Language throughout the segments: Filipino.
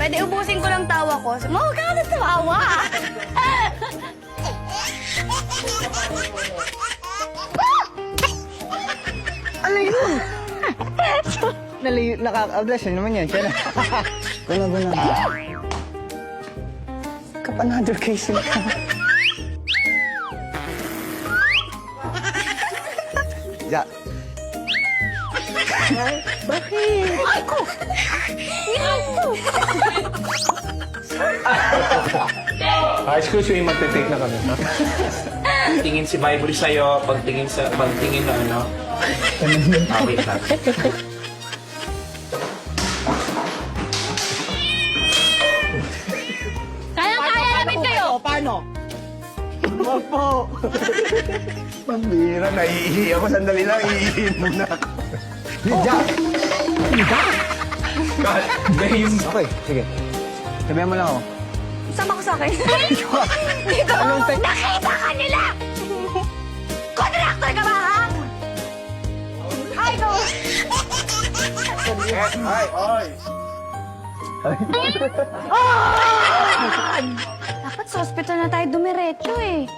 Pwede ubusin ko lang tawa ko. Huwag ka na tawa. Ano yun? Nakaka-bless naman yan. Kaya na. Guna. Kap another case yun. Ja. Bakit? Ay ko! High school swimming, magte-take na kami. Ha? Tingin si Bible sa'yo, pagtingin na ano. Wait lang. Kaya namin kayo! Paano? Wag po. Pambira, naiihi ako. Sandali lang, iihi muna ako. Ja! Game. Okay, sige. Sabihan mo lang ako. Sama ko sa akin. Hindi ko nakita ka nila! Contractor ka ba, ha? Ay, ko! Dapat sa hospital na tayo dumiretso eh.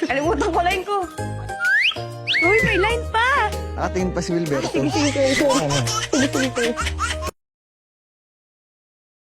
Kalimutan ko line ko. Uy, may line pa! Nakatingin pa si Wilberto. Sige.